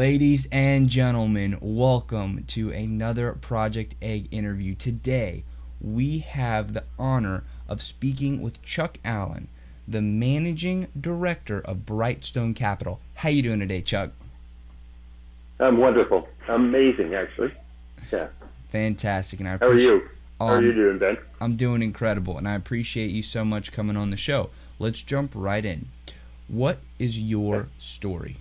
Ladies and gentlemen, welcome to another Project Egg interview. Today, we have the honor of speaking with Chuck Allen, the Managing Director of Brightstone Capital. How you doing today, Chuck? I'm wonderful. Amazing, actually. Yeah. Fantastic. And I How are you? How are you doing, Ben? I'm doing incredible, and I appreciate you so much coming on the show. Let's jump right in. What is your story?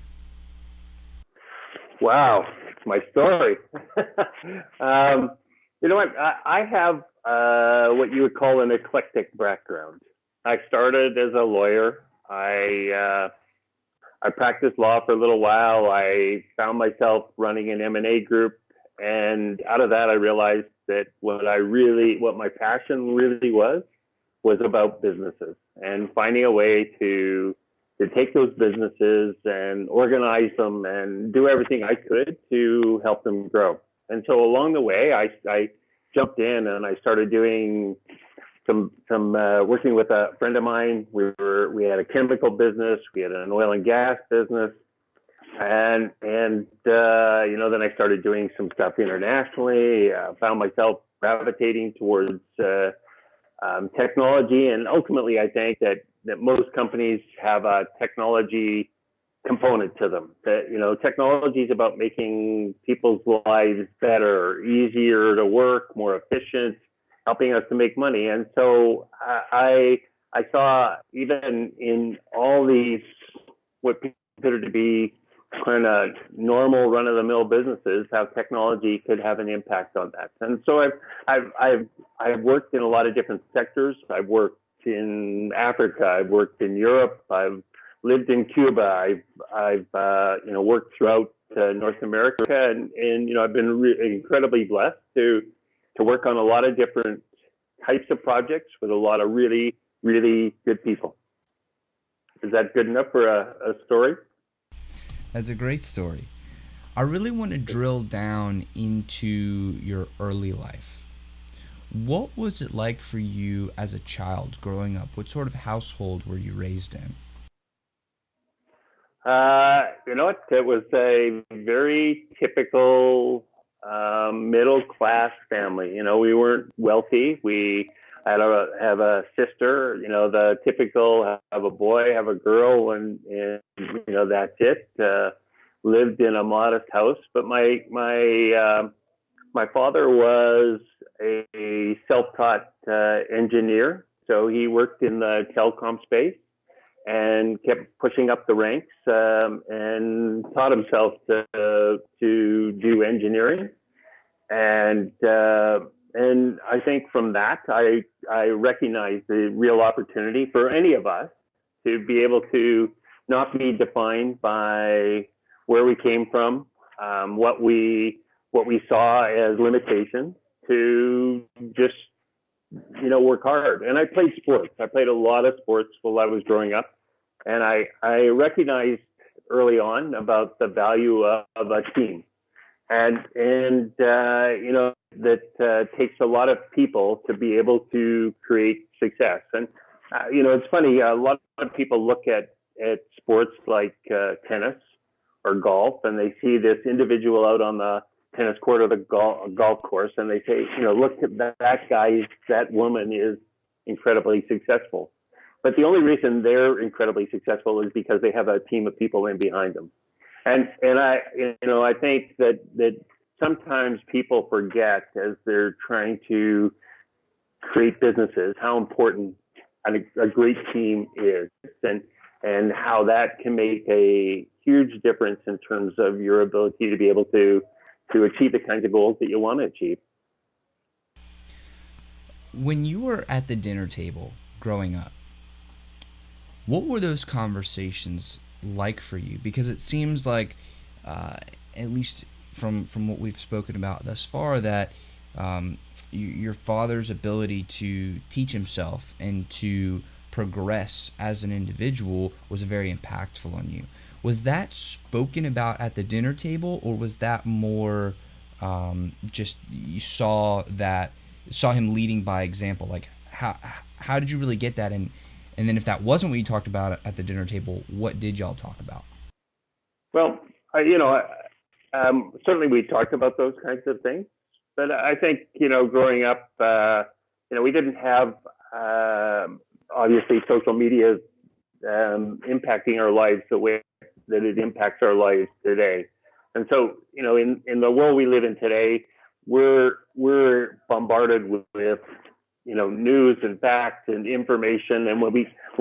Wow, it's my story. You know what? I have what you would call an eclectic background. I started as a lawyer. I practiced law for a little while. I found myself running an M&A group, and out of that, I realized that what my passion really was about businesses and finding a way to take those businesses and organize them and do everything I could to help them grow. And so along the way, I jumped in and I started doing some working with a friend of mine. We had a chemical business, we had an oil and gas business, and then I started doing some stuff internationally. Found myself gravitating towards technology, and ultimately, I think that most companies have a technology component to them. That technology is about making people's lives better, easier to work, more efficient, helping us to make money. And so I saw, even in all these what people consider to be kind of normal run-of-the-mill businesses, how technology could have an impact on that. And so I've worked in a lot of different sectors. I've worked in Africa. I've worked in Europe. I've lived in Cuba. I've worked throughout North America, and I've been incredibly blessed to work on a lot of different types of projects with a lot of really, really good people. Is that good enough for a story? That's a great story. I really want to drill down into your early life. What was it like for you as a child growing up? What sort of household were you raised in? It was a very typical middle class family. We weren't wealthy. I have a sister. The typical have a boy, have a girl, and that's it. Lived in a modest house, but my father was a self-taught engineer, so he worked in the telecom space and kept pushing up the ranks, and taught himself to do engineering. And I think from that, I recognize the real opportunity for any of us to be able to not be defined by where we came from, what we saw as limitations, to just work hard. And I played sports. I played a lot of sports while I was growing up, and I recognized early on about the value of a team, and that takes a lot of people to be able to create success. And it's funny, a lot of people look at sports like tennis or golf, and they see this individual out on the tennis court or the golf course, and they say, look at that guy, that woman is incredibly successful. But the only reason they're incredibly successful is because they have a team of people in behind them. And I think that sometimes people forget, as they're trying to create businesses, how important a great team is, and how that can make a huge difference in terms of your ability to be able to achieve the kinds of goals that you want to achieve. When you were at the dinner table growing up, what were those conversations like for you? Because it seems like, at least from what we've spoken about thus far, that your father's ability to teach himself and to progress as an individual was very impactful on you. Was that spoken about at the dinner table, or was that more just you saw him leading by example? Like how did you really get that? And then if that wasn't what you talked about at the dinner table, what did y'all talk about? Well, Certainly we talked about those kinds of things, but I think, growing up, we didn't have, obviously social media impacting our lives the way that it impacts our lives today. And so, in the world we live in today, we're bombarded with news and facts and information. And when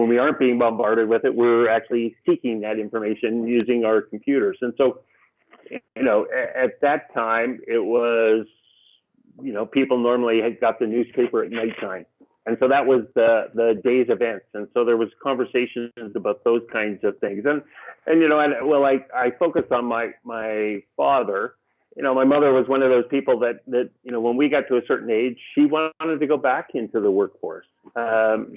we aren't being bombarded with it, we're actually seeking that information using our computers. And so, at that time, it was, people normally had got the newspaper at nighttime. And so that was the day's events. And so there was conversations about those kinds of things. I focused on my father. My mother was one of those people that when we got to a certain age, she wanted to go back into the workforce.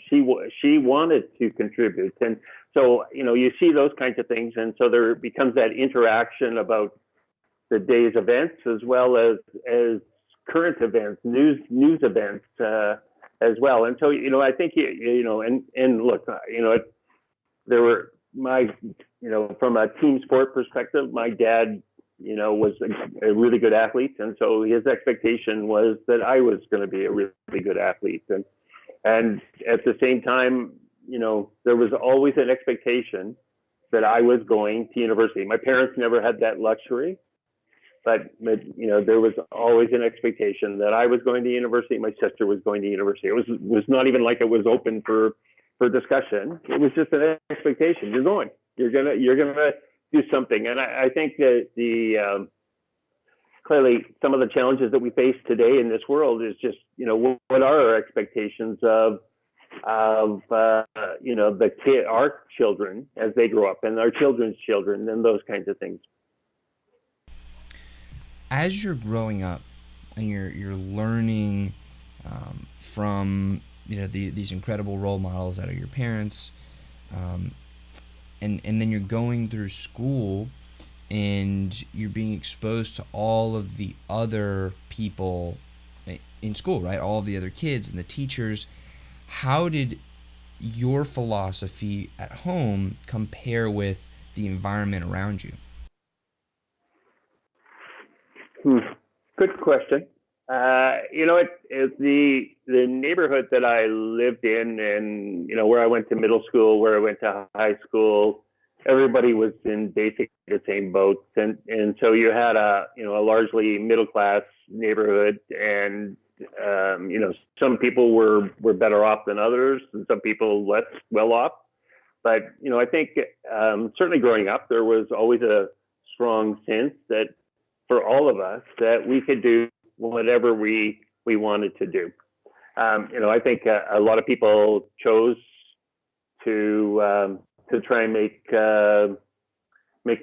She wanted to contribute. And so, you see those kinds of things. And so there becomes that interaction about the day's events as well as current events, news events, as well. And so, I think, and look, there were from a team sport perspective, my dad, was a really good athlete. And so his expectation was that I was going to be a really good athlete. And at the same time, there was always an expectation that I was going to university. My parents never had that luxury. But there was always an expectation that I was going to university. My sister was going to university. It was not even like it was open for discussion. It was just an expectation. You're going. You're gonna do something. And I think that clearly some of the challenges that we face today in this world is just what are our expectations of our children as they grow up, and our children's children, and those kinds of things. As you're growing up and you're learning from these incredible role models that are your parents, and then you're going through school and you're being exposed to all of the other people in school, right? All of the other kids and the teachers. How did your philosophy at home compare with the environment around you? Good question. It's the neighborhood that I lived in, and where I went to middle school, where I went to high school. Everybody was in basically the same boat, and so you had a largely middle class neighborhood, and some people were better off than others, and some people less well off. But I think certainly growing up, there was always a strong sense that for all of us that we could do whatever we wanted to do. I think a lot of people chose to try and make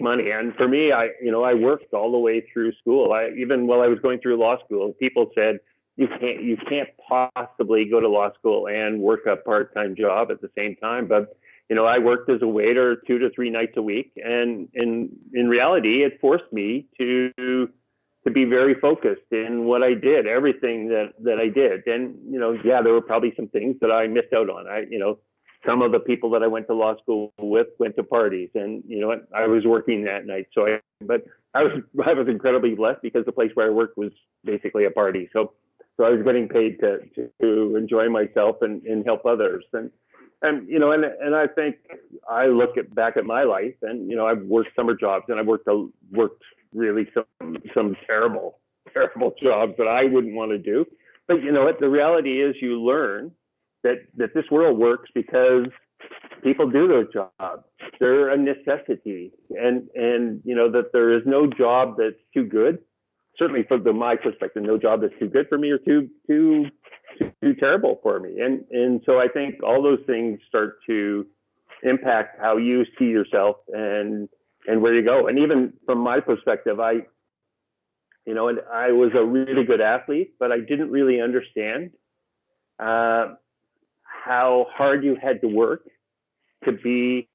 money. And for me, I worked all the way through school. Even while I was going through law school, people said you can't possibly go to law school and work a part-time job at the same time. But I worked as a waiter 2 to 3 nights a week, and in reality, it forced me to be very focused in what I did, everything that I did. And there were probably some things that I missed out on. Some of the people that I went to law school with went to parties, and I was working that night. But I was incredibly blessed because the place where I worked was basically a party. So I was getting paid to enjoy myself and help others. And I think I look back at my life, and I've worked summer jobs, and I've worked really some terrible jobs that I wouldn't want to do. But the reality is you learn that this world works because people do those jobs. They're a necessity, and that there is no job that's too good. Certainly from my perspective, no job that's too good for me or too terrible for me. And so I think all those things start to impact how you see yourself and where you go. And even from my perspective, I was a really good athlete, but I didn't really understand how hard you had to work to be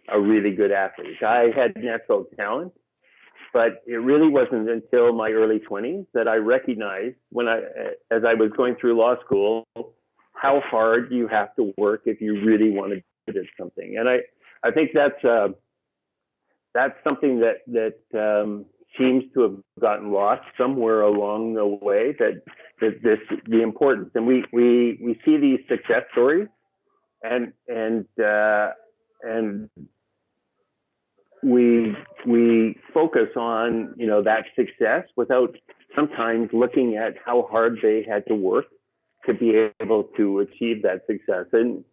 a really good athlete. I had natural talent, but it really wasn't until my early 20s that I recognized as I was going through law school, how hard you have to work if you really want to do something. And I think that's something that seems to have gotten lost somewhere along the way. The importance, and we see these success stories, and we focus on that success without sometimes looking at how hard they had to work to be able to achieve that success. And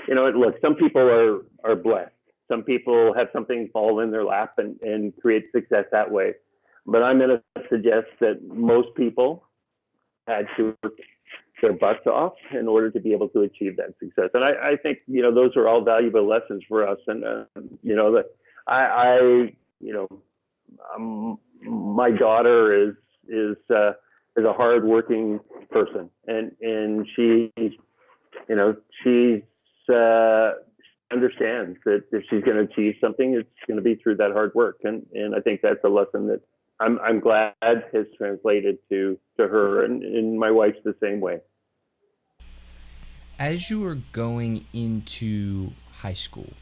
look, some people are blessed. Some people have something fall in their lap and create success that way. But I'm going to suggest that most people had to work their butts off in order to be able to achieve that success. And I think those are all valuable lessons for us. And that my daughter is a hardworking person, and she understands that if she's going to achieve something, it's going to be through that hard work. And I think that's a lesson that I'm glad has translated to her, and my wife's the same way. As you were going into high school,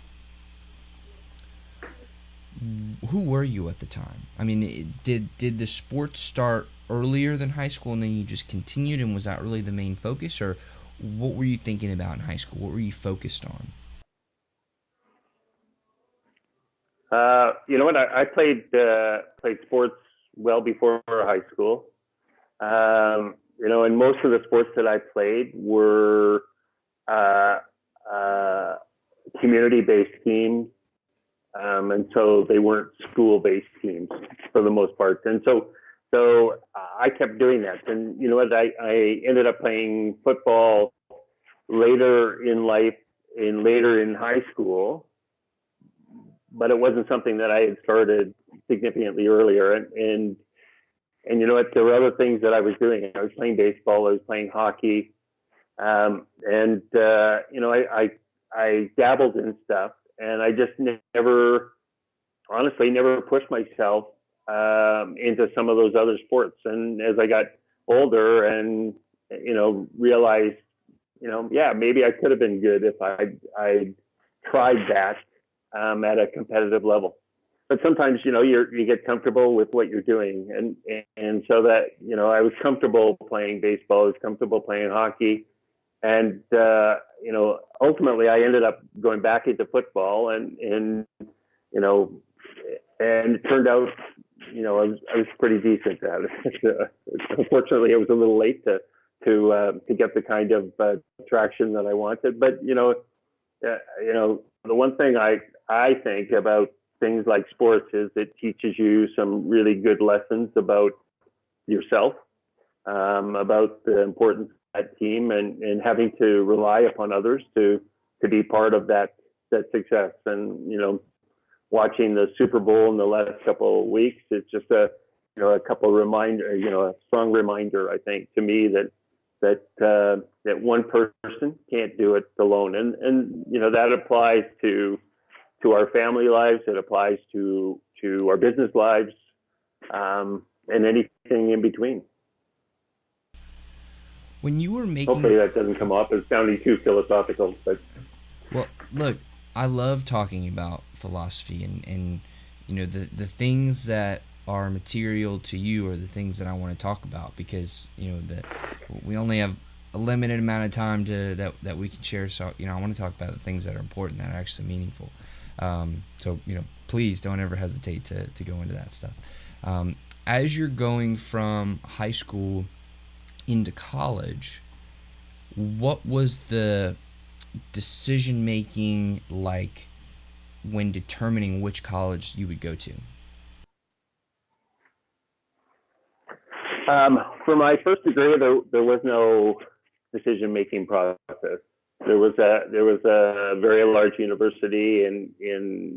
who were you at the time? I mean, did the sports start earlier than high school and then you just continued, and was that really the main focus, or what were you thinking about in high school? What were you focused on? You know what? I played sports well before high school. And most of the sports that I played were community-based teams, and so they weren't school-based teams for the most part. And so I kept doing that. And you know what? I ended up playing football later in life, later in high school, but it wasn't something that I had started significantly earlier. And you know what? There were other things that I was doing. I was playing baseball. I was playing hockey. I dabbled in stuff, and I just honestly never pushed myself into some of those other sports. And as I got older and, realized, maybe I could have been good if I tried that at a competitive level. But sometimes, you get comfortable with what you're doing. And so that, I was comfortable playing baseball. I was comfortable playing hockey. And, ultimately I ended up going back into football and it turned out, I was pretty decent at it. Unfortunately, I was a little late to get the kind of traction that I wanted. But, the one thing I think about things like sports is it teaches you some really good lessons about yourself, about the importance of that team and having to rely upon others to be part of that success. And, watching the Super Bowl in the last couple of weeks, it's just a strong reminder, I think, to me that one person can't do it alone. And that applies to our family lives. It applies to our business lives, and anything in between. When you were making... Hopefully that doesn't come off as sounding too philosophical, but... Well, look, I love talking about philosophy and the things that are material to you are the things that I want to talk about, because we only have a limited amount of time that we can share. So I want to talk about the things that are important, that are actually meaningful. So please don't ever hesitate to go into that stuff. As you're going from high school into college, what was the decision making like when determining which college you would go to? For my first degree, there was no decision making process. There was a very large university in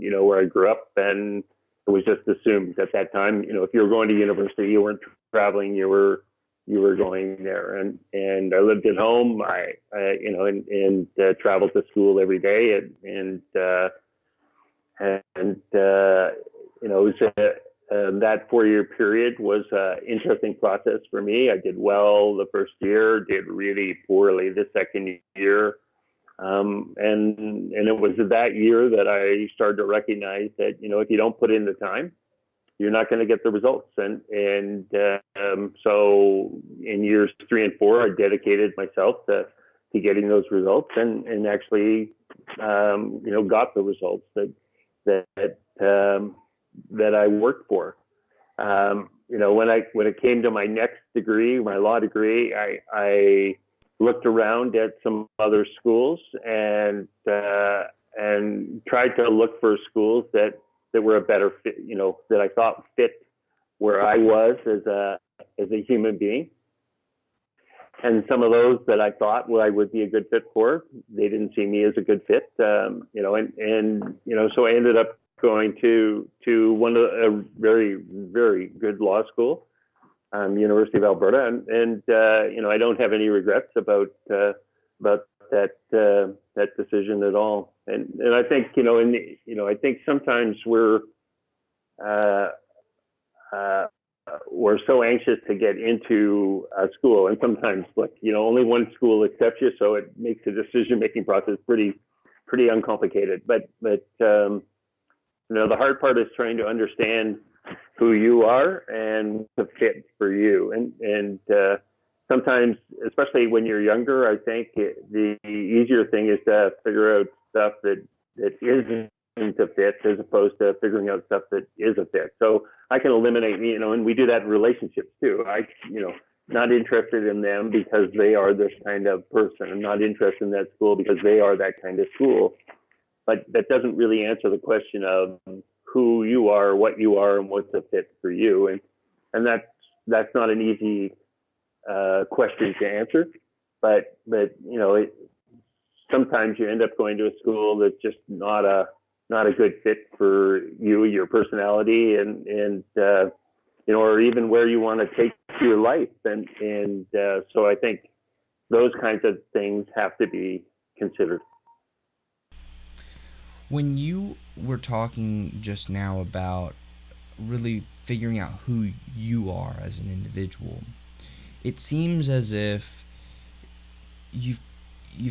where I grew up, and it was just assumed at that time, if you were going to university, you weren't traveling, you were going there. And I lived at home. I traveled to school every day, and it was that 4-year period was an interesting process for me. I did well the first year, did really poorly the second year. And it was that year that I started to recognize that, if you don't put in the time, you're not going to get the results. So in years 3 and 4, I dedicated myself to getting those results, and actually, got the results that I worked for. When it came to my next degree, my law degree, I looked around at some other schools and tried to look for schools that were a better fit, that I thought fit where I was as a human being. And some of those that I thought I would be a good fit for, they didn't see me as a good fit. So I ended up going to a very, very good law school, University of Alberta, and I don't have any regrets about that decision at all. And I think I think sometimes we're so anxious to get into a school, and sometimes only one school accepts you, so it makes the decision making process pretty uncomplicated. But the hard part is trying to understand who you are and the fit for you. And sometimes, especially when you're younger, I think the easier thing is to figure out stuff that isn't a fit, as opposed to figuring out stuff that is a fit. So I can eliminate, and we do that in relationships too. Not interested in them because they are this kind of person. I'm not interested in that school because they are that kind of school. But that doesn't really answer the question of who you are, what you are, and what's a fit for you. And that's not an easy question to answer. But sometimes you end up going to a school that's just not a good fit for you, your personality, and or even where you want to take your life. And so I think those kinds of things have to be considered. When you were talking just now about really figuring out who you are as an individual, it seems as if you've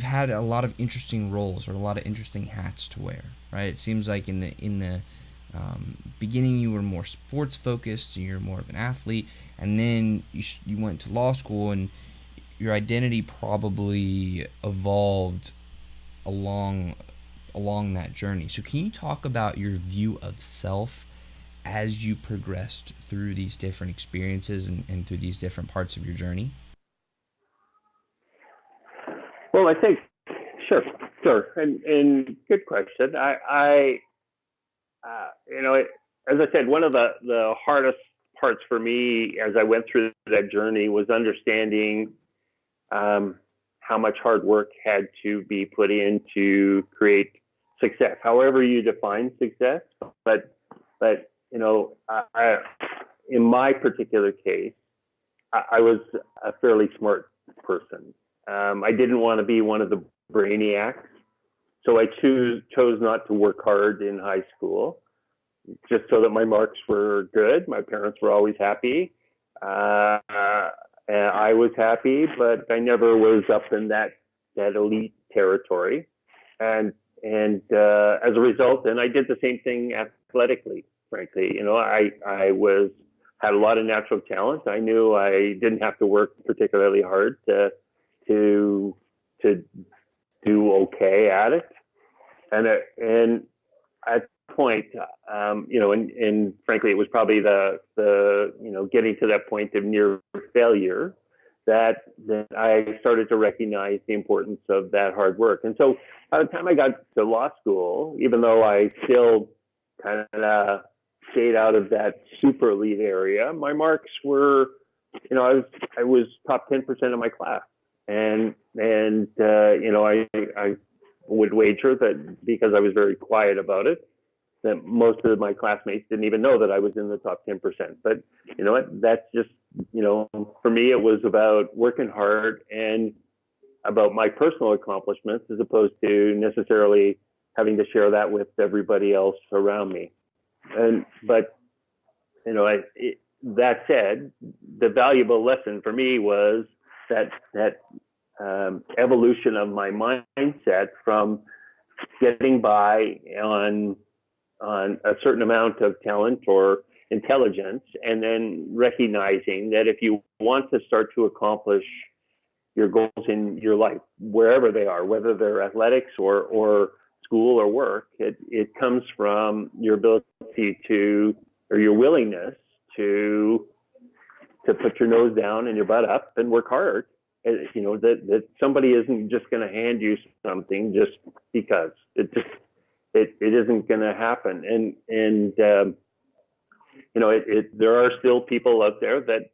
had a lot of interesting roles or a lot of interesting hats to wear, right? It seems like in the beginning you were more sports focused, you're more of an athlete, and then you went to law school, and your identity probably evolved along that journey. So can you talk about your view of self as you progressed through these different experiences and through these different parts of your journey? Well, I think, sure, and good question. As I said, one of the hardest parts for me as I went through that journey was understanding how much hard work had to be put in to create success, however you define success. But in my particular case, I was a fairly smart person. I didn't want to be one of the brainiacs, so I chose not to work hard in high school, just so that my marks were good. My parents were always happy. And I was happy, but I never was up in that elite territory. And as a result, and I did the same thing athletically, frankly. I had a lot of natural talent. I knew I didn't have to work particularly hard to do okay at it. And at the point, and frankly, it was probably the getting to that point of near failure that I started to recognize the importance of that hard work. And so by the time I got to law school, even though I still kind of stayed out of that super elite area, my marks were, I was top 10% of my class. And I would wager that because I was very quiet about it, that most of my classmates didn't even know that I was in the top 10%. But you know what? That's just, for me, it was about working hard and about my personal accomplishments, as opposed to necessarily having to share that with everybody else around me. But that said, the valuable lesson for me was that evolution of my mindset from getting by on a certain amount of talent, or intelligence, and then recognizing that if you want to start to accomplish your goals in your life, wherever they are, whether they're athletics or school or work, it comes from your ability to, or your willingness to put your nose down and your butt up and work hard. That somebody isn't just going to hand you something just because. It isn't going to happen. And there are still people out there that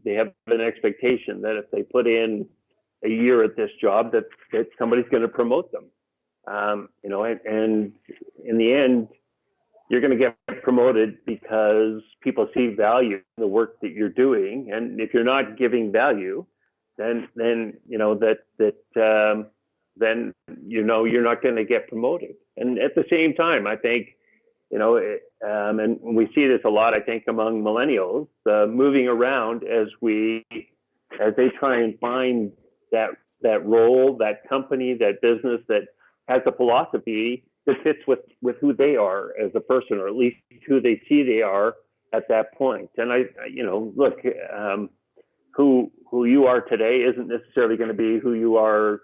they have an expectation that if they put in a year at this job, that somebody's going to promote them. And in the end, you're going to get promoted because people see value in the work that you're doing. And if you're not giving value, then you're not going to get promoted. And at the same time, I think, and we see this a lot, I think, among millennials, moving around as they try and find that role, that company, that business that has a philosophy that fits with who they are as a person, or at least who they see they are at that point. And look, who you are today isn't necessarily going to be who you are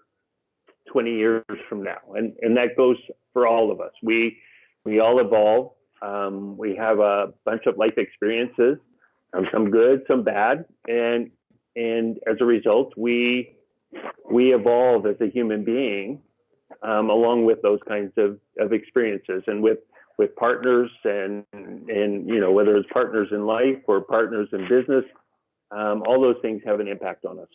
20 years from now. And that goes for all of us. We all evolve. We have a bunch of life experiences, some good, some bad. And as a result, we evolve as a human being, along with those kinds of experiences, and with partners and whether it's partners in life or partners in business, all those things have an impact on us.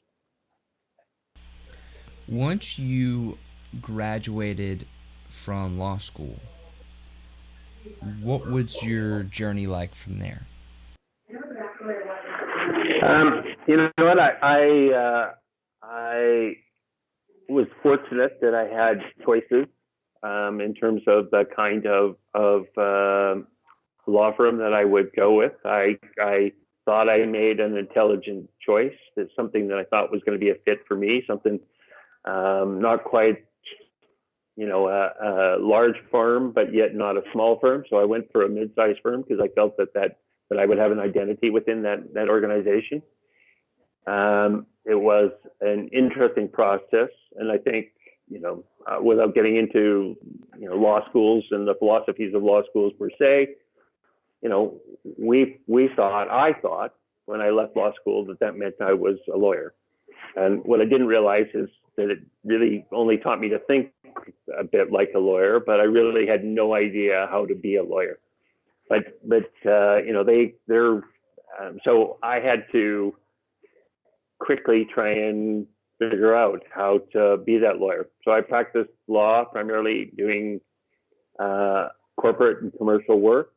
Once you graduated from law school, what was your journey like from there? You know what? I was fortunate that I had choices in terms of the kind of law firm that I would go with. I thought I made an intelligent choice. It's something that I thought was going to be a fit for me, something not quite, a large firm, but yet not a small firm. So I went for a mid-sized firm because I felt that I would have an identity within that organization. It was an interesting process, and I think, without getting into, law schools and the philosophies of law schools per se, I thought when I left law school that meant I was a lawyer. And what I didn't realize is that it really only taught me to think a bit like a lawyer, but I really had no idea how to be a lawyer. So I had to quickly try and figure out how to be that lawyer. So I practiced law primarily doing corporate and commercial work,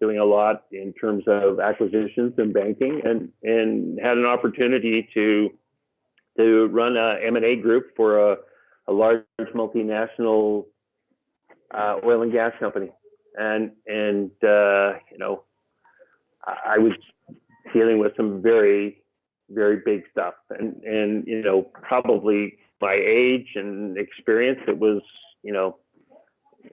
doing a lot in terms of acquisitions and banking, and had an opportunity to run a M&A group for a large multinational oil and gas company. And I was dealing with some very, very big stuff. And probably by age and experience, it was,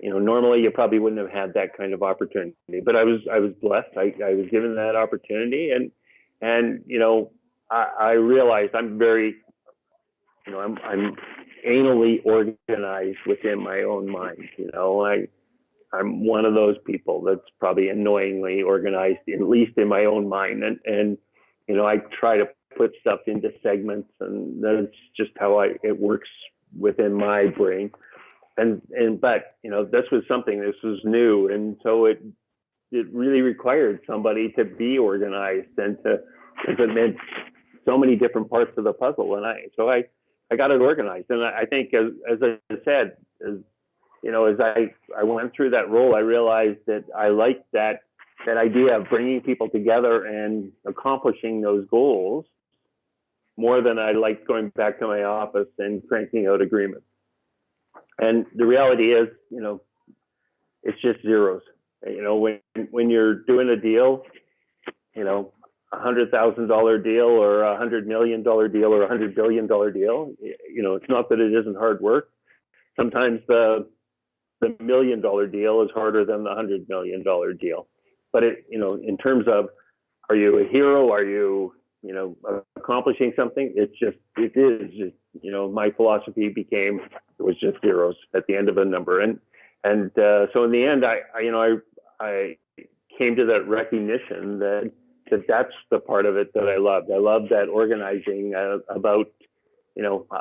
normally you probably wouldn't have had that kind of opportunity, but I was blessed. I was given that opportunity, and I realized I'm very, I'm anally organized within my own mind. I'm one of those people that's probably annoyingly organized, at least in my own mind. And I try to put stuff into segments, and that's just how it works within my brain. But this was new. And so it really required somebody to be organized and because it meant so many different parts of the puzzle. And I got it organized. And I think, as I said, as I went through that role, I realized that I liked that idea of bringing people together and accomplishing those goals more than I liked going back to my office and cranking out agreements. And the reality is, it's just zeros. When you're doing a deal, $100,000 deal or $100 million deal or $100 billion deal, it's not that it isn't hard work. Sometimes the $1 million deal is harder than the $100 million deal. but in terms of, are you a hero? Are you, accomplishing something? It is just, my philosophy became, it was just zeros at the end of a number. So in the end, I came to that recognition that that's the part of it that I loved. I love that organizing about,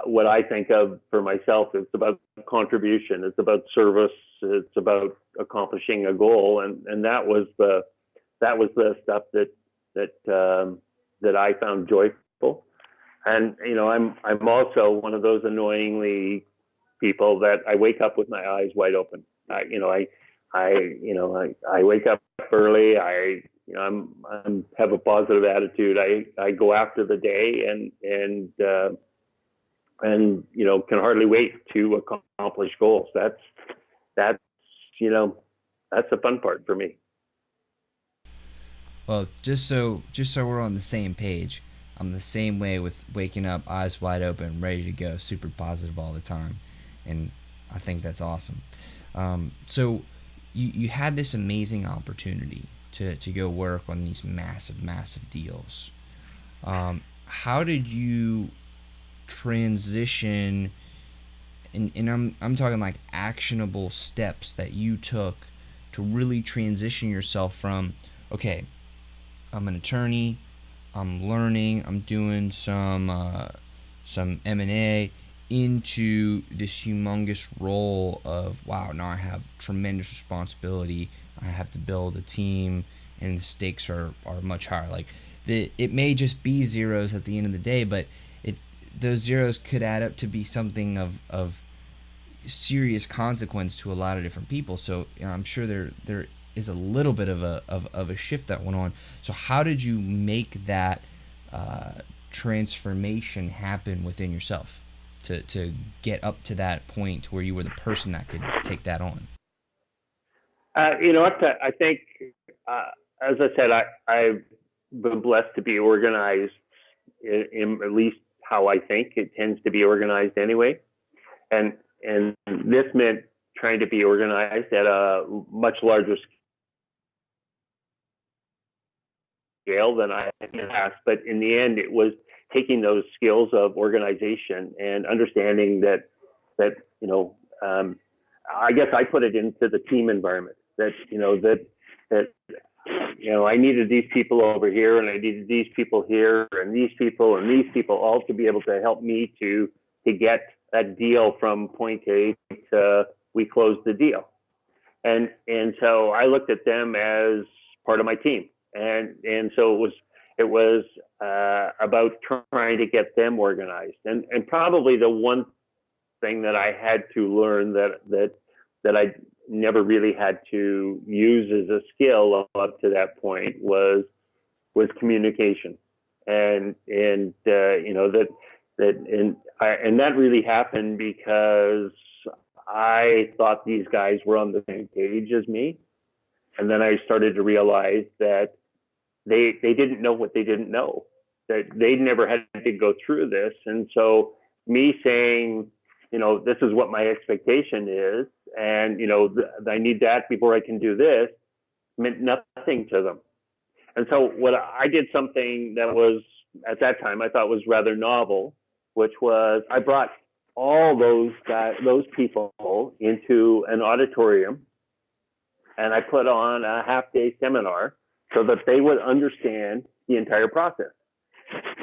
what I think of for myself. It's about contribution. It's about service. It's about accomplishing a goal. And that was the stuff that I found joyful. And, I'm also one of those annoyingly people that I wake up with my eyes wide open. I wake up early. I'm have a positive attitude. I go after the day and can hardly wait to accomplish goals. That's the fun part for me. Well, just so we're on the same page, I'm the same way with waking up, eyes wide open, ready to go, super positive all the time, and I think that's awesome. So you had this amazing opportunity to go work on these massive deals. How did you transition? And I'm talking like actionable steps that you took to really transition yourself from, okay, I'm an attorney, I'm learning, I'm doing some M&A, into this humongous role of, wow, now I have tremendous responsibility. I have to build a team, and the stakes are much higher. Like, it may just be zeros at the end of the day, but those zeros could add up to be something of serious consequence to a lot of different people. So I'm sure there is a little bit of a shift that went on. So how did you make that transformation happen within yourself to get up to that point where you were the person that could take that on? I think, as I said, I've been blessed to be organized in at least how I think it tends to be organized anyway. And this meant trying to be organized at a much larger scale than I had in the past. But in the end, it was taking those skills of organization and understanding that I guess I put it into the team environment that I needed these people over here, and I needed these people here, and these people all to be able to help me to get that deal from point A to we closed the deal. And so I looked at them as part of my team. And so it was about trying to get them organized. And probably the one thing that I had to learn that I never really had to use as a skill up to that point was communication. And that really happened because I thought these guys were on the same page as me. And then I started to realize that they didn't know what they didn't know, that they'd never had to go through this. And so me saying, this is what my expectation is, and, I need that before I can do this, meant nothing to them. And so I did something that was, at that time, I thought was rather novel, which was I brought all those people into an auditorium, and I put on a half-day seminar so that they would understand the entire process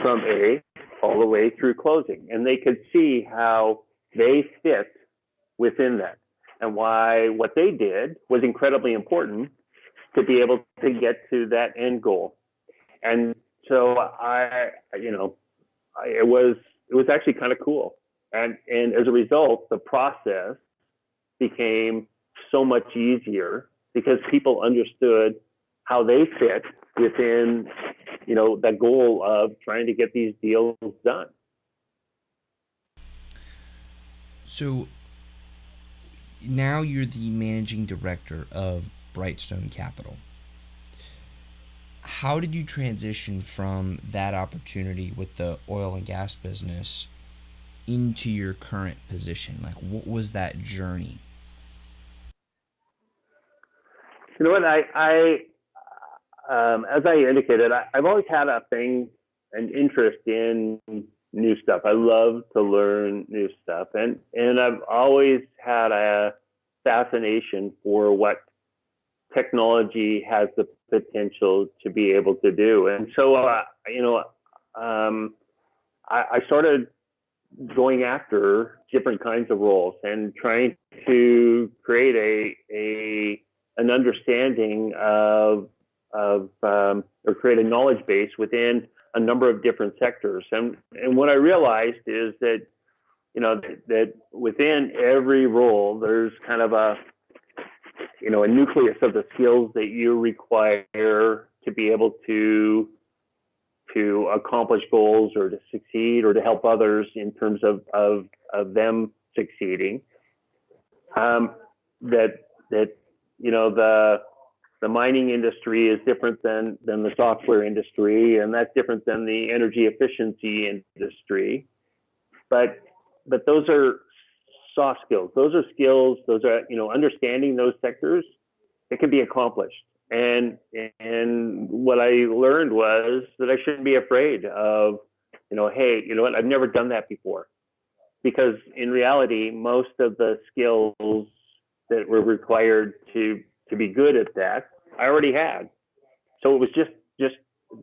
from A all the way through closing. And they could see how they fit within that and why what they did was incredibly important to be able to get to that end goal. And so it was actually kind of cool. And as a result, the process became so much easier because people understood how they fit within, the goal of trying to get these deals done. So now you're the managing director of Brightstone Capital. How did you transition from that opportunity with the oil and gas business into your current position? Like, what was that journey? You know what? as I indicated, I've always had an interest in new stuff. I love to learn new stuff, and I've always had a fascination for what technology has the potential to be able to do. And so, I started going after different kinds of roles and trying to create an understanding or create a knowledge base within a number of different sectors. And what I realized is that that within every role there's kind of a nucleus of the skills that you require to be able to accomplish goals or to succeed or to help others in terms of them succeeding. The mining industry is different than the software industry, and that's different than the energy efficiency industry. But those are soft skills. Those are skills. Those are understanding those sectors. It can be accomplished. And what I learned was that I shouldn't be afraid of, hey, you know what? I've never done that before, because in reality, most of the skills that were required to be good at that, I already had. So it was just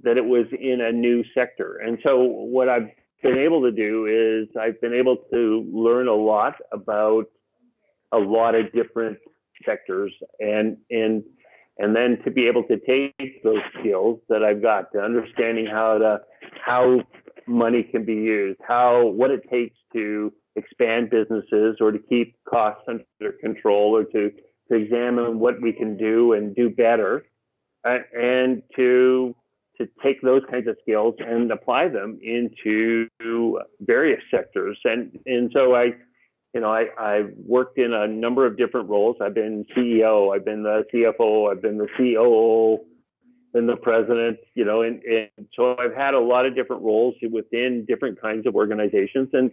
that it was in a new sector. And so what I've been able to do is I've been able to learn a lot about a lot of different sectors, and then to be able to take those skills that I've got to understanding how money can be used, what it takes to expand businesses or to keep costs under control, or to examine what we can do and do better, and to take those kinds of skills and apply them into various sectors. And so I've worked in a number of different roles. I've been CEO, I've been the CFO, I've been the COO, been the president, and so I've had a lot of different roles within different kinds of organizations. And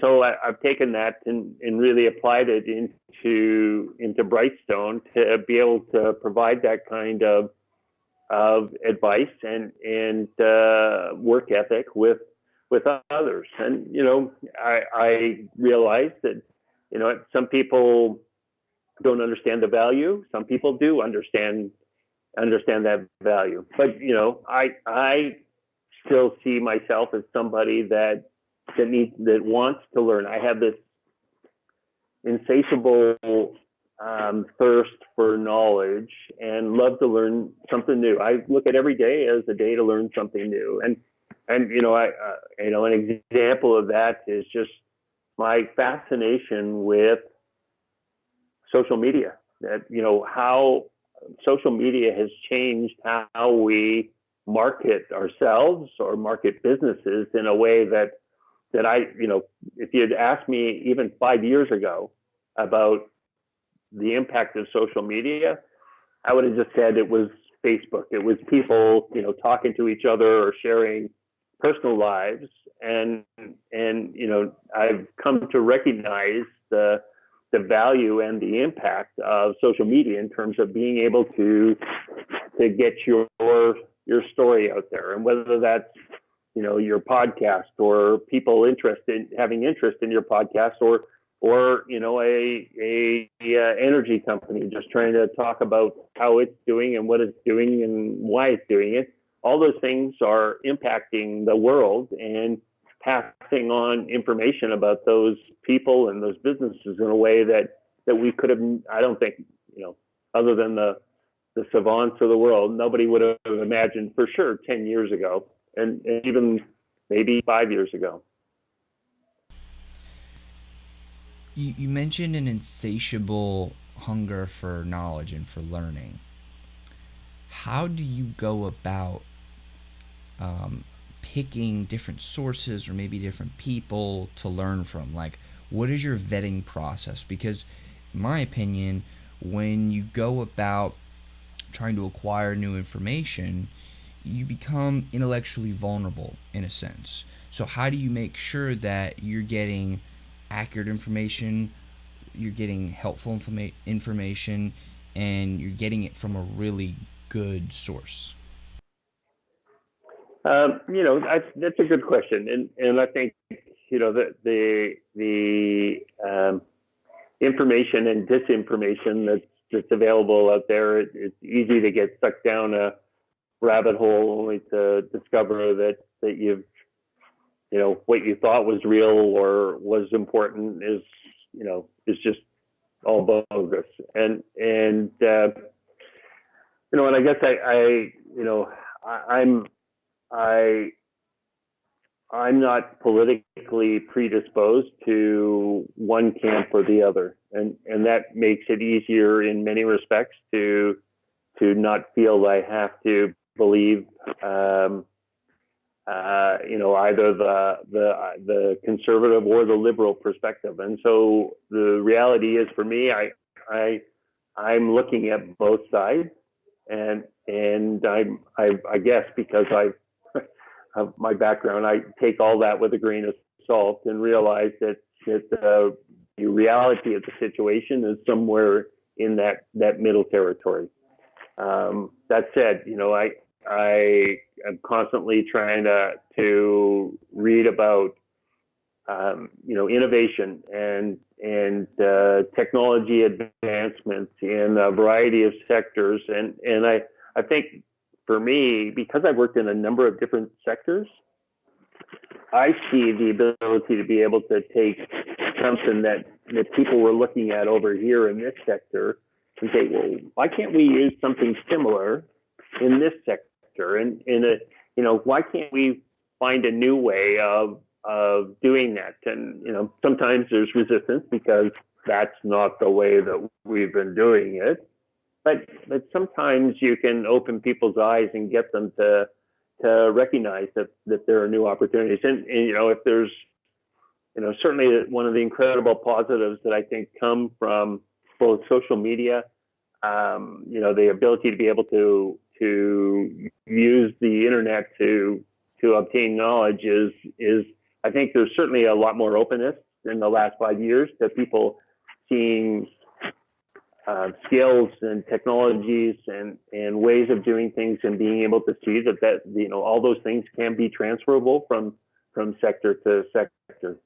so I've taken that and really applied it into Brightstone to be able to provide that kind of advice and work ethic with others. And I realized that some people don't understand the value. Some people do understand that value. But I still see myself as somebody that wants to learn. I have this insatiable thirst for knowledge and love to learn something new. I look at every day as a day to learn something new. And an example of that is just my fascination with social media. That how social media has changed how we market ourselves or market businesses in a way that I, if you'd asked me even 5 years ago about the impact of social media, I would have just said it was Facebook. It was people, talking to each other or sharing personal lives. And I've come to recognize the value and the impact of social media in terms of being able to get your story out there. And whether that's, your podcast, or people having interest in your podcast, or a energy company just trying to talk about how it's doing and what it's doing and why it's doing it. All those things are impacting the world and passing on information about those people and those businesses in a way that we could have, I don't think, other than the savants of the world, nobody would have imagined for sure 10 years ago, and even maybe 5 years ago. You mentioned an insatiable hunger for knowledge and for learning. How do you go about picking different sources or maybe different people to learn from? Like, what is your vetting process? Because in my opinion, when you go about trying to acquire new information, you become intellectually vulnerable in a sense. So how do you make sure that you're getting accurate information, you're getting helpful information, and you're getting it from a really good source? That's a good question, and I think the information and disinformation that's available out there. It's easy to get stuck down a rabbit hole only to discover that what you thought was real or was important is just all bogus. And I guess I I'm not politically predisposed to one camp or the other, and that makes it easier in many respects to not feel I have to believe either the conservative or the liberal perspective. And so the reality is, for me, I'm looking at both sides, and I guess because of my background, I take all that with a grain of salt and realize that the reality of the situation is somewhere in that middle territory. That said, I am constantly trying to read about innovation and technology advancements in a variety of sectors, and I think for me, because I've worked in a number of different sectors, I see the ability to be able to take something that people were looking at over here in this sector and say, well, why can't we use something similar in this sector? And why can't we find a new way of doing that? And sometimes there's resistance because that's not the way that we've been doing it. But sometimes you can open people's eyes and get them to recognize that there are new opportunities. And if there's certainly one of the incredible positives that I think come from both social media, the ability to be able to use the internet to obtain knowledge is I think there's certainly a lot more openness in the last 5 years to people seeing skills and technologies and ways of doing things, and being able to see that all those things can be transferable from sector to sector.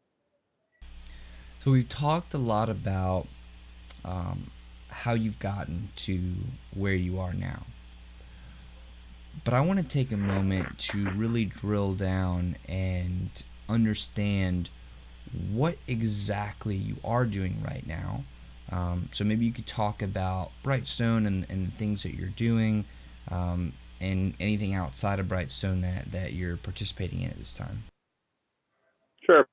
So we've talked a lot about how you've gotten to where you are now. But I want to take a moment to really drill down and understand what exactly you are doing right now. So maybe you could talk about Brightstone and the things that you're doing, and anything outside of Brightstone that you're participating in at this time. Sure.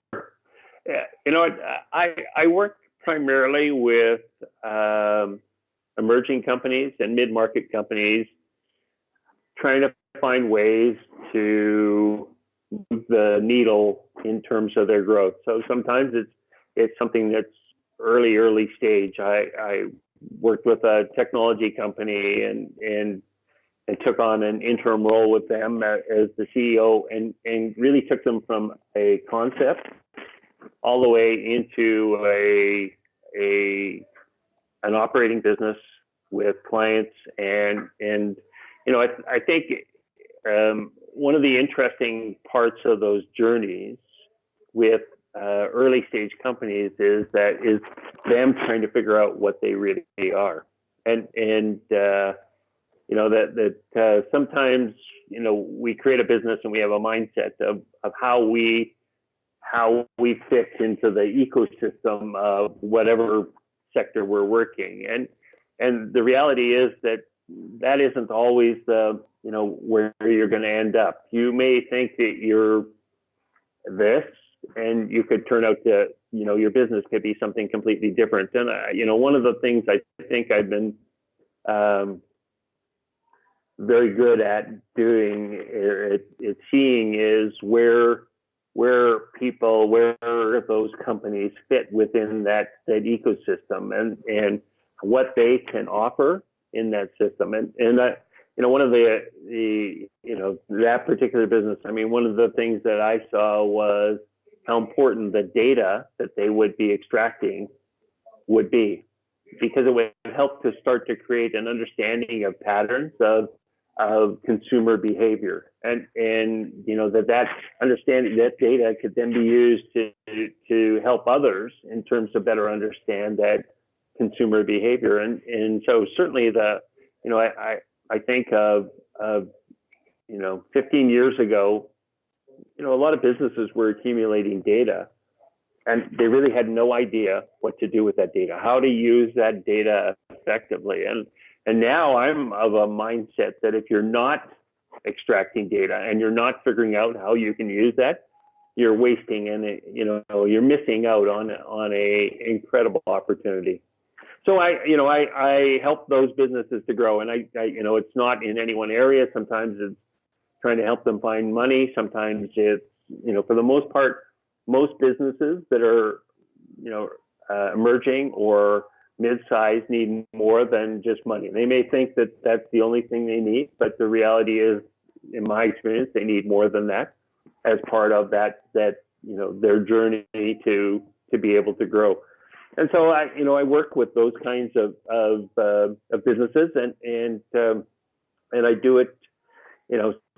I work primarily with emerging companies and mid-market companies, trying to find ways to move the needle in terms of their growth. So sometimes it's something that's early stage. I worked with a technology company and took on an interim role with them as the CEO, and really took them from a concept all the way into an operating business with clients. And I think one of the interesting parts of those journeys with early stage companies is them trying to figure out what they really are, and sometimes we create a business and we have a mindset of how we fit into the ecosystem of whatever sector we're working, and the reality is that isn't always where you're going to end up. You may think that you're this, and you could turn out to your business could be something completely different. And one of the things I think I've been very good at doing, seeing, is where those companies fit within that ecosystem, and what they can offer in that system. And one of that particular business, one of the things that I saw was how important the data that they would be extracting would be, because it would help to start to create an understanding of patterns of of consumer behavior, and that understanding that data could then be used to help others in terms of better understand that consumer behavior. And so certainly I think of 15 years ago, a lot of businesses were accumulating data, and they really had no idea what to do with that data, how to use that data effectively. And now I'm of a mindset that if you're not extracting data and you're not figuring out how you can use that, you're wasting, and you're missing out on a incredible opportunity. So I help those businesses to grow, and I it's not in any one area. Sometimes it's trying to help them find money. Sometimes it's for the most part, most businesses that are emerging or mid-size need more than just money. They may think that that's the only thing they need, but the reality is, in my experience, they need more than that as part of that their journey to be able to grow. And so I work with those kinds of businesses, and I do it.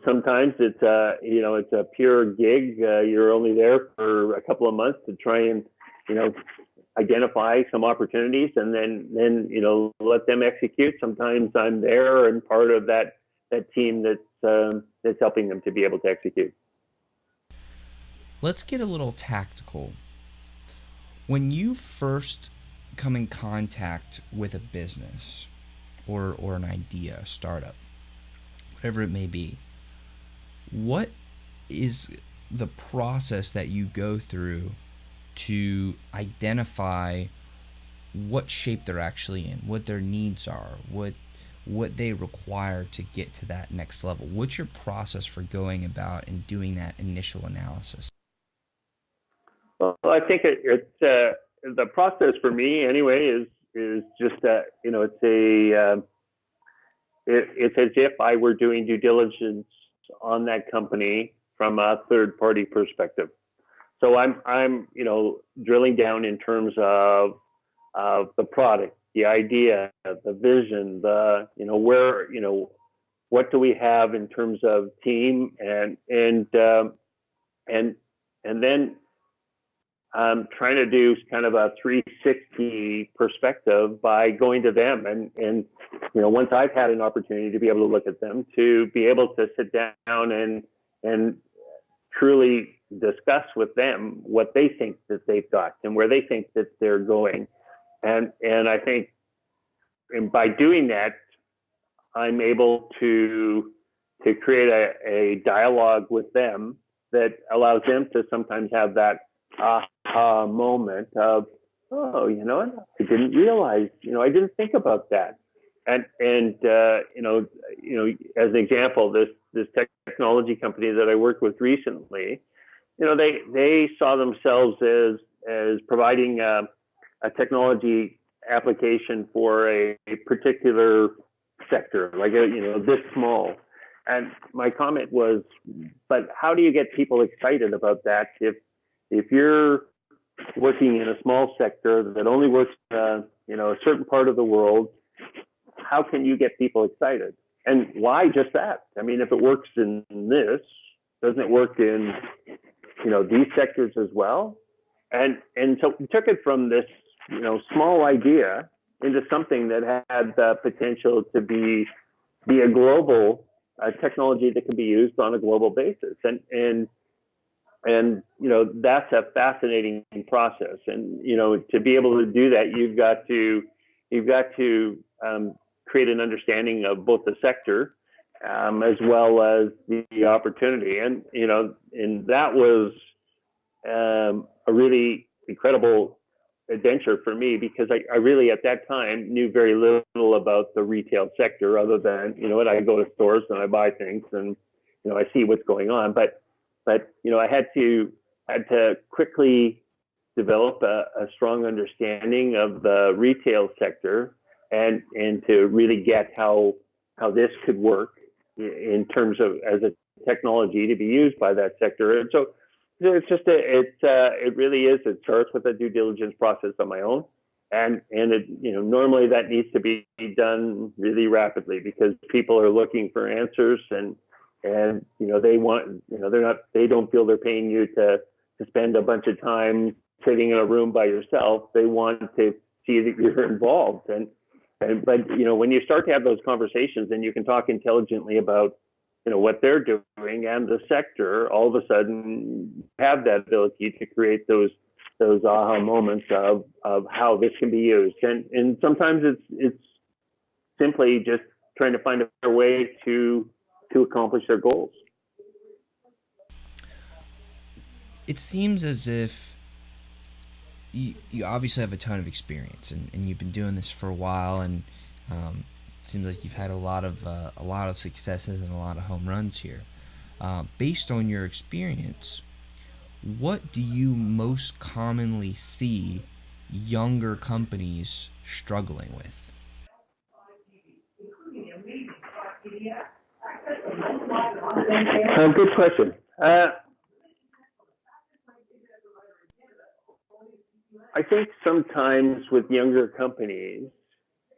Sometimes it's a pure gig. You're only there for a couple of months to try and identify some opportunities, and then let them execute. Sometimes I'm there and part of that team that's helping them to be able to execute. Let's get a little tactical. When you first come in contact with a business or an idea, a startup, whatever it may be, what is the process that you go through to identify what shape they're actually in, what their needs are, what they require to get to that next level? What's your process for going about and doing that initial analysis? Well, I think it's the process for me anyway is just that it's as if I were doing due diligence on that company from a third party perspective. So I'm drilling down in terms of the product, the idea, the vision, where what do we have in terms of team, and then I'm trying to do kind of a 360 perspective by going to them, and once I've had an opportunity to be able to look at them, to be able to sit down and truly discuss with them what they think that they've got and where they think that they're going. And I think, and by doing that, I'm able to create a dialogue with them that allows them to sometimes have that aha moment of, oh, I didn't realize, I didn't think about that. And as an example, this technology company that I worked with recently, they saw themselves as providing a technology application for a particular sector, like this small. And my comment was, but how do you get people excited about that if you're working in a small sector that only works a certain part of the world? How can you get people excited? And why just that? I mean, if it works in this, doesn't it work in these sectors as well? And so we took it from this small idea into something that had the potential to be a global technology that can be used on a global basis. And that's a fascinating process. And to be able to do that, you've got to create an understanding of both the sector as well as the opportunity. And and that was a really incredible adventure for me, because I really at that time knew very little about the retail sector, other than I go to stores and I buy things and I see what's going on. But I had to quickly develop a strong understanding of the retail sector, and to really get how this could work in terms of as a technology to be used by that sector. And so it's just it really is. It starts with a due diligence process on my own, and it, normally that needs to be done really rapidly because people are looking for answers, and they want, they don't feel they're paying you to spend a bunch of time sitting in a room by yourself. They want to see that you're involved, but when you start to have those conversations and you can talk intelligently about what they're doing and the sector, all of a sudden have that ability to create those aha moments of how this can be used. And sometimes it's simply just trying to find a way to accomplish their goals. It seems as if you obviously have a ton of experience, and you've been doing this for a while, and it seems like you've had a lot of successes and a lot of home runs here. Based on your experience, what do you most commonly see younger companies struggling with? Good question. I think sometimes with younger companies,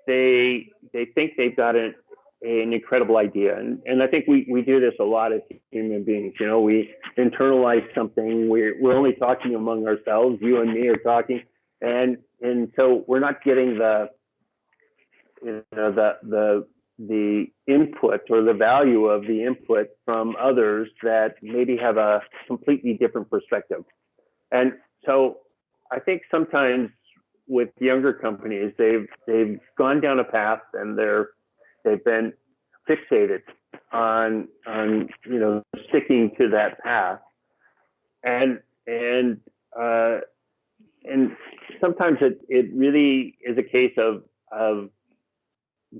they think they've got an incredible idea, and I think we do this a lot as human beings. We internalize something. We're only talking among ourselves. You and me are talking, and so we're not getting the input or the value of the input from others that maybe have a completely different perspective. And so I think sometimes with younger companies, they've gone down a path and they've been fixated on sticking to that path, and sometimes it really is a case of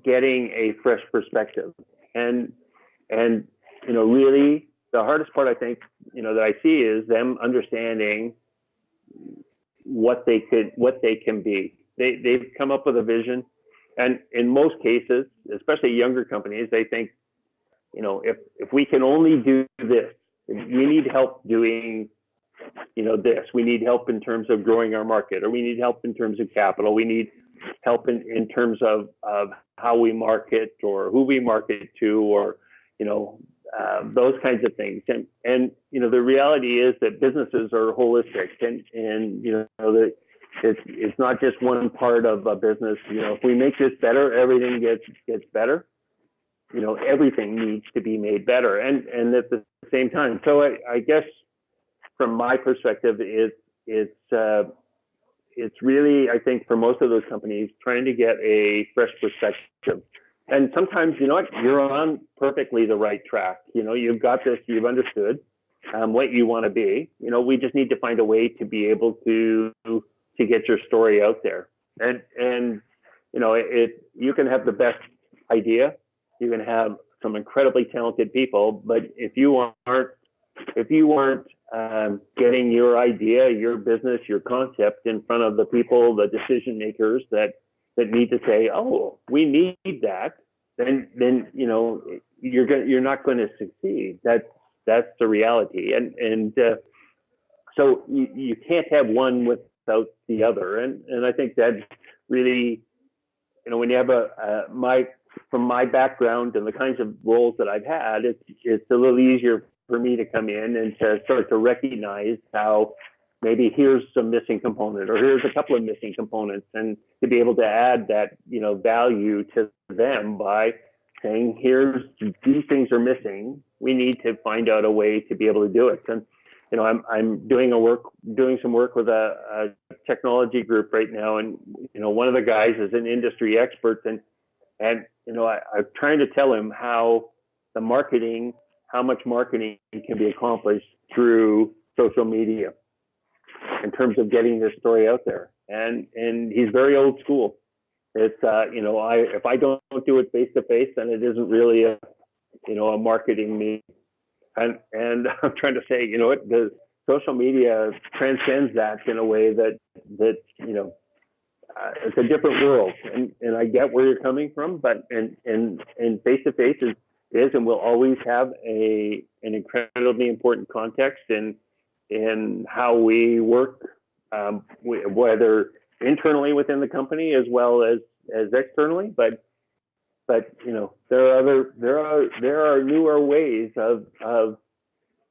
getting a fresh perspective, and really the hardest part I think that I see is them understanding what they can be. They've come up with a vision, and in most cases, especially younger companies, they think, if we can only do this, we need help doing this. We need help in terms of growing our market, or we need help in terms of capital. We need help in terms of how we market or who we market to, or those kinds of things. And the reality is that businesses are holistic, and it's not just one part of a business. If we make this better, everything gets better. Everything needs to be made better, and at the same time. So I guess from my perspective, it's really, I think, for most of those companies, trying to get a fresh perspective. And sometimes, you're on perfectly the right track. You've got this, you've understood what you want to be. We just need to find a way to be able to get your story out there. And you can have the best idea, you can have some incredibly talented people, but if you aren't getting your idea, your business, your concept in front of the people, the decision makers that need to say, oh, we need that, then you're not going to succeed. That's the reality, and so you can't have one without the other. And I think that really, when you have from my background and the kinds of roles that I've had, it's a little easier for me to come in and to start to recognize how maybe here's some missing component, or here's a couple of missing components, and to be able to add that value to them by saying, these things are missing. We need to find out a way to be able to do it. And I'm doing some work with a technology group right now, and one of the guys is an industry expert, and I'm trying to tell him how much marketing can be accomplished through social media in terms of getting this story out there. And he's very old school. It's if I don't do it face to face, then it isn't really a marketing meeting. And I'm trying to say, the social media transcends that in a way that it's a different world. And I get where you're coming from, but and face to face is and will always have an incredibly important context in how we work, whether internally within the company as well as externally. But there are newer ways of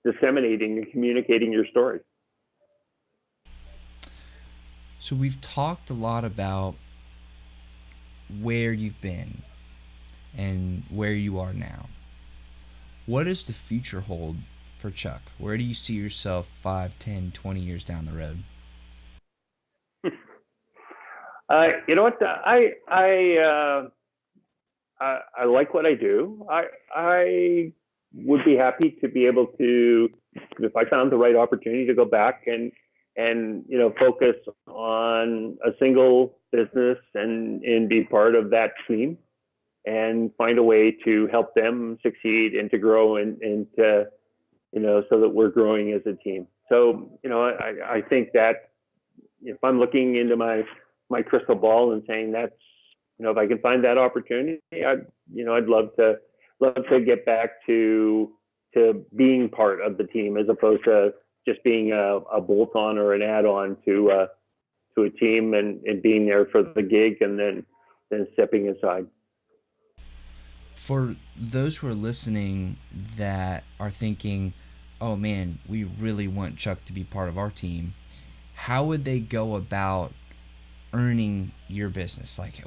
disseminating and communicating your story. So we've talked a lot about where you've been and where you are now. What does the future hold for Chuck? Where do you see yourself 5, 10, 20 years down the road? You know what? I like what I do. I would be happy to be able to, if I found the right opportunity, to go back and focus on a single business and be part of that team and find a way to help them succeed and to grow and to, so that we're growing as a team. So, I think that if I'm looking into my crystal ball and saying that's, if I can find that opportunity, I'd love to get back to being part of the team as opposed to just being a bolt-on or an add-on to a team and being there for the gig and then stepping aside. For those who are listening that are thinking, oh man, we really want Chuck to be part of our team, how would they go about earning your business? Like,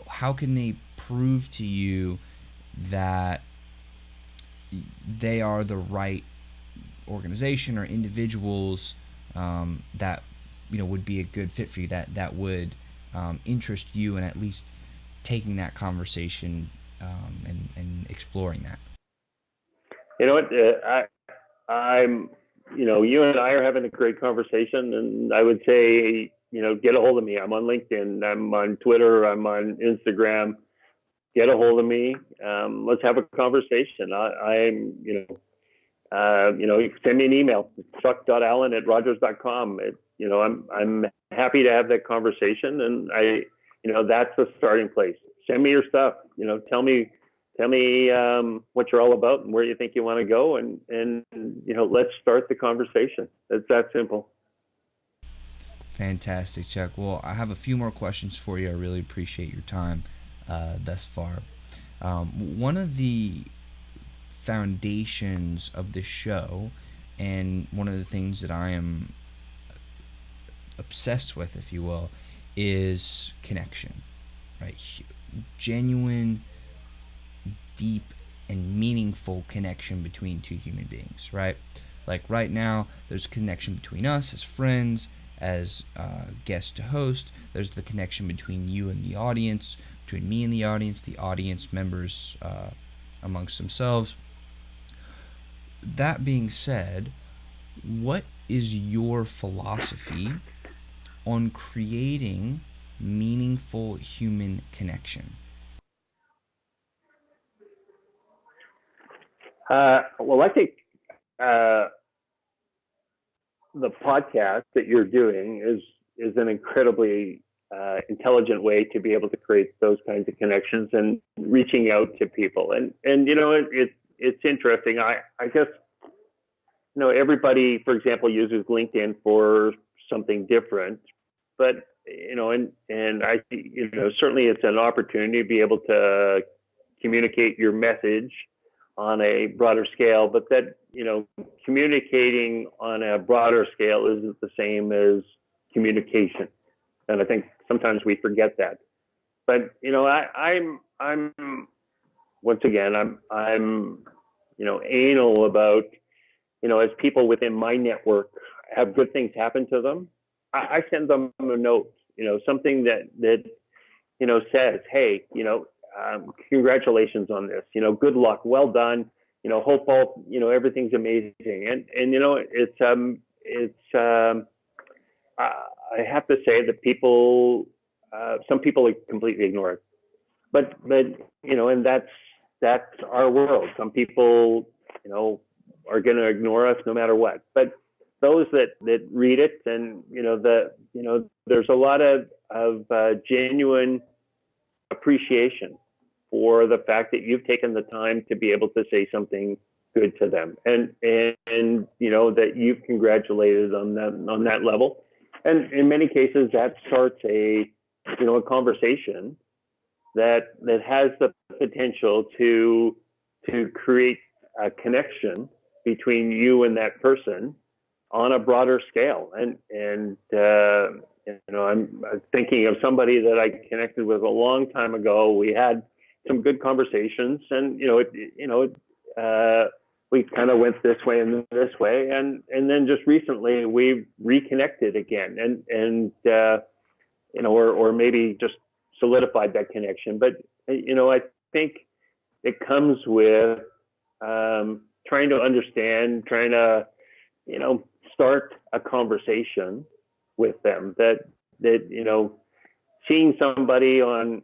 how can they prove to you that they are the right organization or individuals that would be a good fit for you, that would interest you in at least taking that conversation and exploring that? You know what? I'm you and I are having a great conversation, and I would say get a hold of me. I'm on LinkedIn, I'm on Twitter, I'm on Instagram. Get a hold of me. Let's have a conversation. I'm you can send me an email, chuck.allen@rogers.com. I'm happy to have that conversation, and that's the starting place. Send me your stuff. Tell me what you're all about and where you think you want to go, and let's start the conversation. It's that simple. Fantastic, Chuck. Well, I have a few more questions for you. I really appreciate your time thus far. One of the foundations of the show, and one of the things that I am obsessed with, if you will, is connection, right? Genuine, deep, and meaningful connection between two human beings, right? Like right now, there's a connection between us as friends, as guest to host. There's the connection between you and the audience, between me and the audience members amongst themselves. That being said, what is your philosophy on creating meaningful human connection? Well, I think the podcast that you're doing is an incredibly intelligent way to be able to create those kinds of connections and reaching out to people. And it's interesting. I guess everybody, for example, uses LinkedIn for something different, but and I certainly it's an opportunity to be able to communicate your message on a broader scale, but that communicating on a broader scale isn't the same as communication, and I think sometimes we forget that. But I'm once again I'm anal about as people within my network have good things happen to them, I send them a note, something that says, hey, congratulations on this, good luck, well done, hope all, everything's amazing. And I have to say that some people completely ignore it, but and that's our world. Some people, are going to ignore us no matter what, but those that read it, and there's a lot of genuine appreciation for the fact that you've taken the time to be able to say something good to them, and that you've congratulated on that level, And in many cases, that starts a conversation that has the potential to create a connection between you and that person on a broader scale. I'm thinking of somebody that I connected with a long time ago. We had some good conversations, and we kind of went this way and this way, and then just recently we reconnected again, or maybe just solidified that connection. But I think it comes with trying to understand, trying to start a conversation with them. That seeing somebody on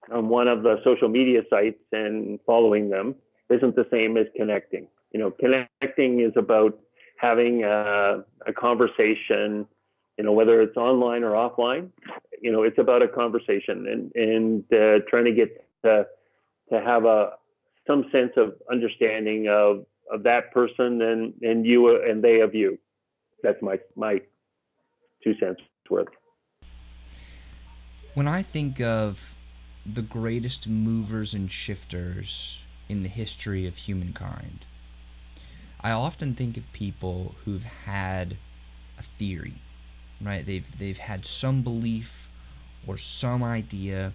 one of the social media sites and following them isn't the same as connecting. Connecting is about having a conversation, whether it's online or offline. It's about a conversation and trying to get to have some sense of understanding of that person and you and they of you. That's my 2 cents worth. When I think of the greatest movers and shifters in the history of humankind, I often think of people who've had a theory, right? They've had some belief or some idea,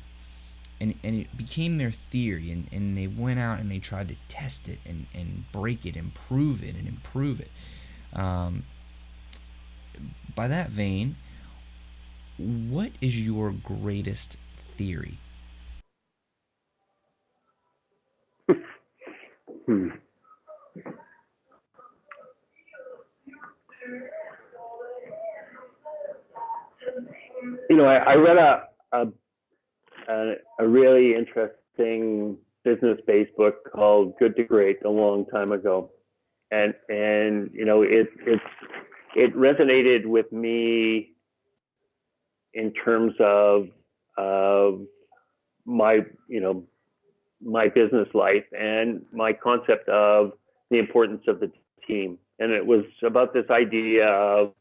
and it became their theory, and they went out and they tried to test it and break it and prove it and improve it. By that vein, what is your greatest theory? I read a really interesting business-based book called Good to Great a long time ago, and it resonated with me in terms of my my business life and my concept of the importance of the team. And it was about this idea of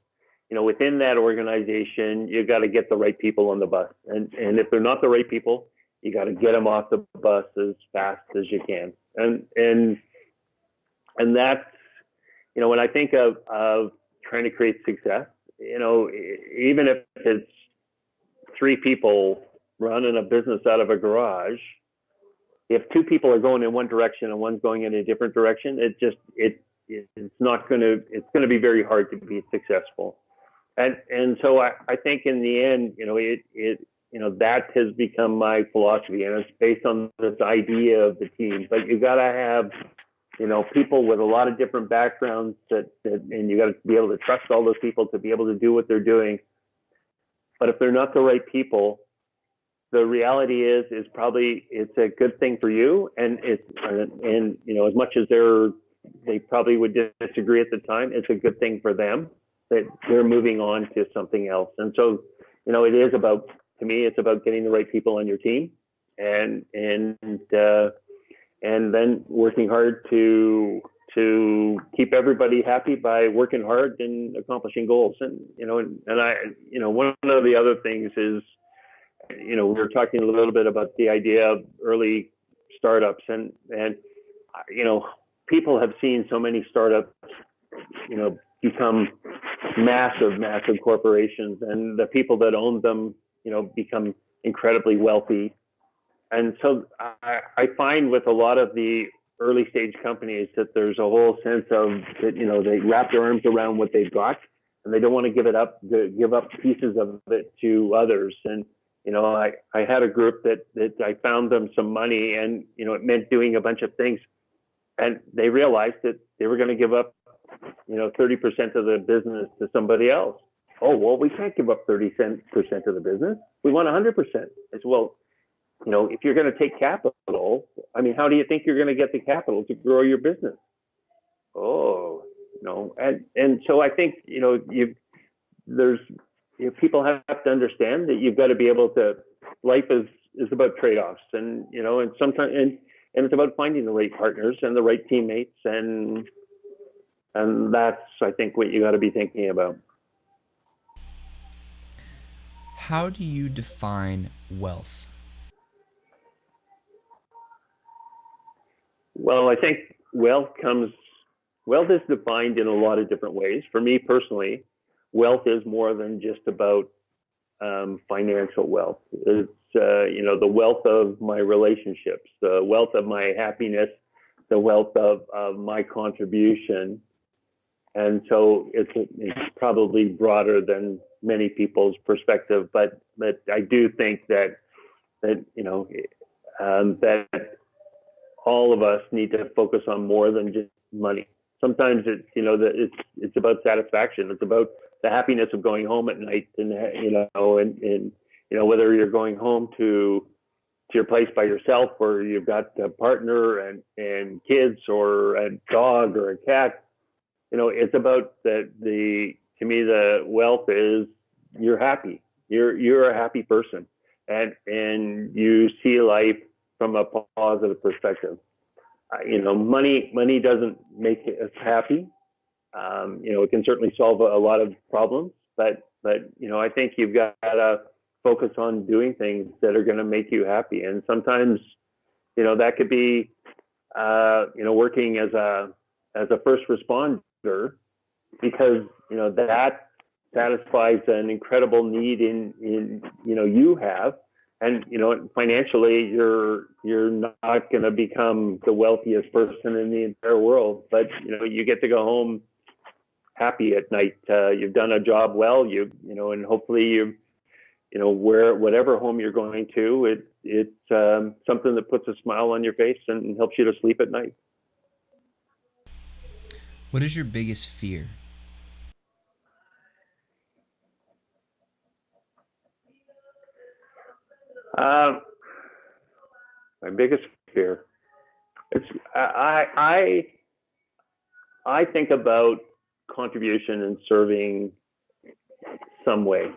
within that organization, you got to get the right people on the bus. And if they're not the right people, you got to get them off the bus as fast as you can. And that's, when I think of trying to create success, even if it's 3 people running a business out of a garage, if 2 people are going in one direction and one's going in a different direction, it's going to be very hard to be successful. And so I think in the end, that has become my philosophy, and it's based on this idea of the team. But you got to have, people with a lot of different backgrounds and you got to be able to trust all those people to be able to do what they're doing. But if they're not the right people, the reality is probably it's a good thing for you, and as much as they probably would disagree at the time, it's a good thing for them that they're moving on to something else. And so, it is about, to me, it's about getting the right people on your team, and then working hard to keep everybody happy by working hard and accomplishing goals. And one of the other things is, we were talking a little bit about the idea of early startups, and people have seen so many startups, become massive corporations, and the people that own them, become incredibly wealthy. And so I find with a lot of the early stage companies that there's a whole sense of that, they wrap their arms around what they've got, and they don't want to give up pieces of it to others. And I had a group that I found them some money, and it meant doing a bunch of things, and they realized that they were going to give up 30% of the business to somebody else. Oh, well, we can't give up 30% of the business. We want 100%. As well, if you're going to take capital, how do you think you're going to get the capital to grow your business? Oh, and so I think people have to understand that you've got to be able to. Life is about trade-offs, and sometimes and it's about finding the right partners and the right teammates, and that's, I think, what you got to be thinking about. How do you define wealth? Well, I think wealth is defined in a lot of different ways. For me personally, wealth is more than just about financial wealth. It's the wealth of my relationships, the wealth of my happiness, the wealth of my contribution, and so it's probably broader than many people's perspective. But I do think that all of us need to focus on more than just money. Sometimes it's about satisfaction. It's about the happiness of going home at night, and whether you're going home to your place by yourself, or you've got a partner and kids, or a dog or a cat. It's about the to me the wealth is you're happy. You're a happy person, and you see life from a positive perspective. Money doesn't make us happy. It can certainly solve a lot of problems, but I think you've got to focus on doing things that are going to make you happy. And sometimes, that could be, working as a first responder, because that satisfies an incredible need in you have. And financially you're not going to become the wealthiest person in the entire world, but you get to go home happy at night. You've done a job well. And hopefully whatever home you're going to, it's something that puts a smile on your face and helps you to sleep at night. What is your biggest fear? Uh, my biggest fear. It's I think about contribution and serving some way.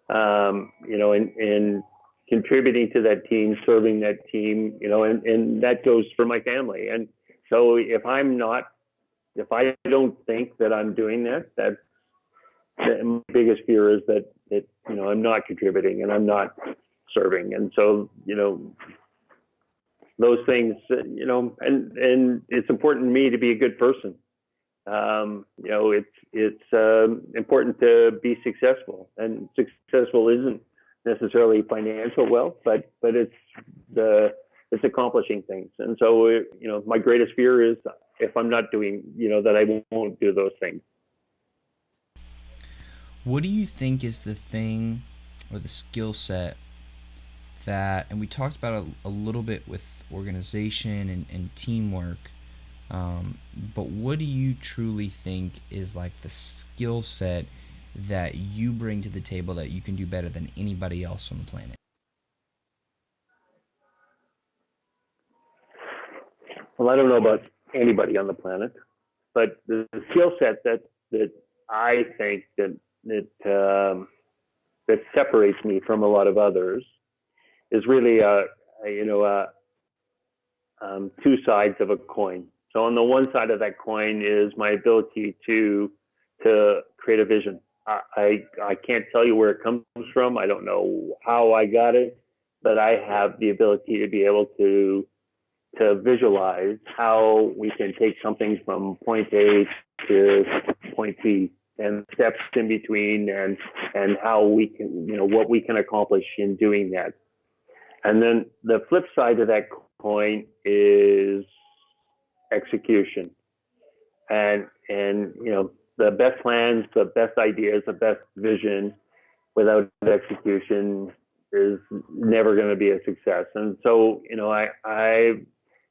And contributing to that team, serving that team, and that goes for my family. And so if I don't think that I'm doing that my biggest fear is that I'm not contributing and I'm not serving. And so, those things, and it's important to me to be a good person. It's important to be successful, and successful isn't necessarily financial wealth, but it's accomplishing things. And so, my greatest fear is if I'm not doing, that I won't do those things. What do you think is the thing or the skill set that, and we talked about a little bit with organization and teamwork, but what do you truly think is like the skill set that you bring to the table that you can do better than anybody else on the planet? Well, I don't know about anybody on the planet, but the skill set that I think that separates me from a lot of others is really two sides of a coin. So on the one side of that coin is my ability to create a vision. I can't tell you where it comes from. I don't know how I got it, but I have the ability to be able to visualize how we can take something from point A to point B, and steps in between, and how we can, what we can accomplish in doing that. And then the flip side of that coin is execution. And the best plans, the best ideas, the best vision without execution is never going to be a success. And so, I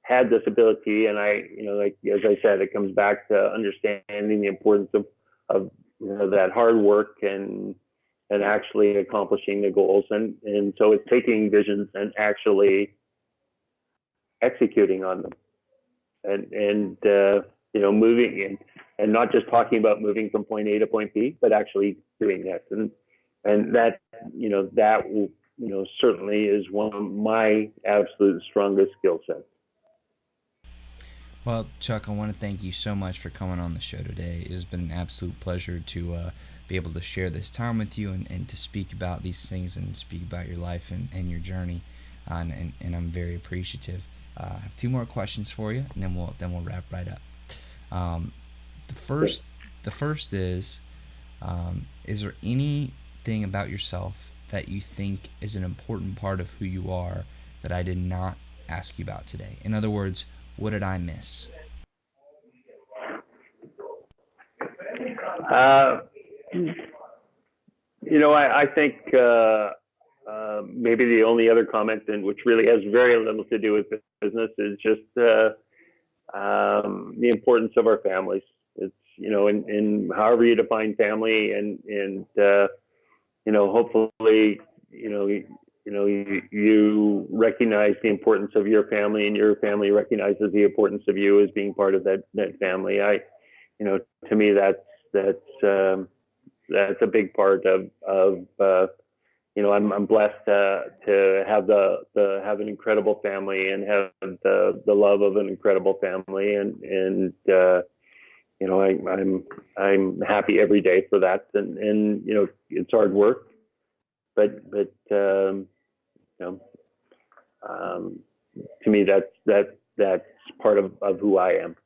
had this ability, and like as I said, it comes back to understanding the importance of that hard work and actually accomplishing the goals. And so it's taking visions and actually executing on them, and moving, and not just talking about moving from point A to point B, but actually doing that. And that that certainly is one of my absolute strongest skill sets. Well, Chuck, I want to thank you so much for coming on the show today. It has been an absolute pleasure to be able to share this time with you and to speak about these things and speak about your life and your journey. And I'm very appreciative. I have two more questions for you, and then we'll wrap right up. Um, the Okay. first the first is there anything about yourself that you think is an important part of who you are that I did not ask you about today? In other words, what did I miss? Uh, I think maybe the only other comment, and which really has very little to do with business, is just the importance of our families. It's in however you define family, and hopefully you recognize the importance of your family, and your family recognizes the importance of you as being part of that family. To me, that's that's a big part of I'm blessed to have an incredible family and have the love of an incredible family, and I'm happy every day for that, and it's hard work, but you know um, to me that's part of who I am.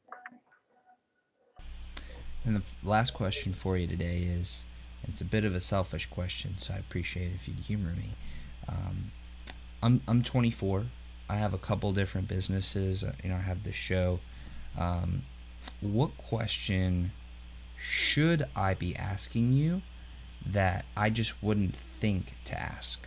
And the last question for you today is, it's a bit of a selfish question, so I appreciate if you'd humor me. Um, I'm 24. I have a couple different businesses. I have the show. Um, what question should I be asking you that I just wouldn't think to ask?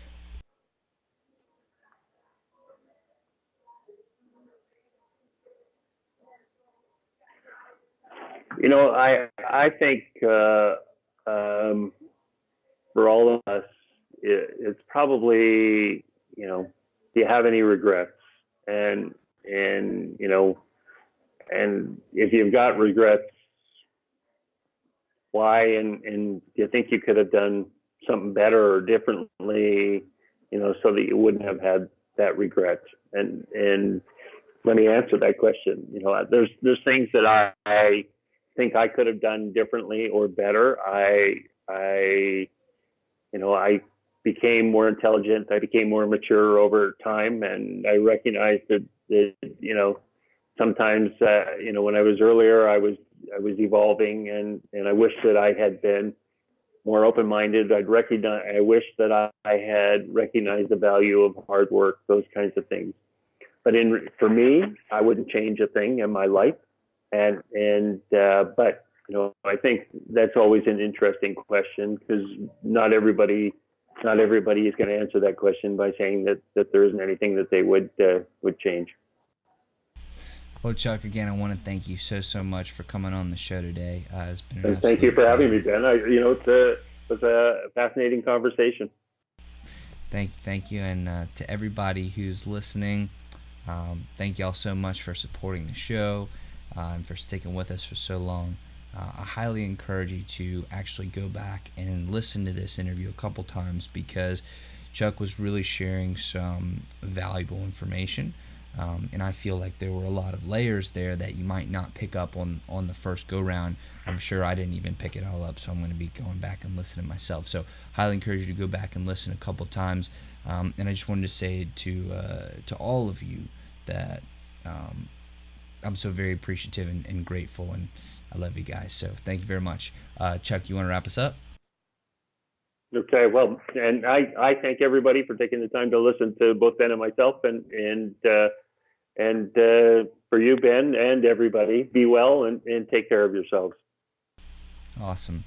I think um, for all of us, it's probably do you have any regrets? And and you know and if you've got regrets, why? And do you think you could have done something better or differently? So that you wouldn't have had that regret. And let me answer that question. There's things that I think I could have done differently or better. I I became more intelligent. I became more mature over time, and I recognized that sometimes when I was earlier, I was evolving, and I wish that I had been more open-minded. I wish that I had recognized the value of hard work, those kinds of things. But for me, I wouldn't change a thing in my life. But I think that's always an interesting question, because not everybody is going to answer that question by saying that there isn't anything that they would change. Well, Chuck, again, I want to thank you so much for coming on the show today. It's been an And thank you absolute for having me, pleasure. Ben. It was a fascinating conversation. Thank you, and to everybody who's listening, thank you all so much for supporting the show and for sticking with us for so long. I highly encourage you to actually go back and listen to this interview a couple times, because Chuck was really sharing some valuable information. And I feel like there were a lot of layers there that you might not pick up on the first go round. I'm sure I didn't even pick it all up, so I'm going to be going back and listening myself. So highly encourage you to go back and listen a couple times. And I just wanted to say to all of you that um, I'm so very appreciative and grateful, and I love you guys. So thank you very much. Chuck, you want to wrap us up? Okay, well, and I thank everybody for taking the time to listen to both Ben and myself, and for you, Ben, and everybody, be well and take care of yourselves. Awesome.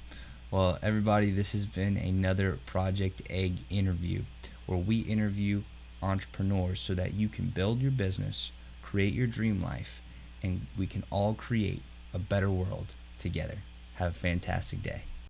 Well, everybody, this has been another Project Egg interview, where we interview entrepreneurs so that you can build your business, create your dream life, and we can all create a better world together. Have a fantastic day.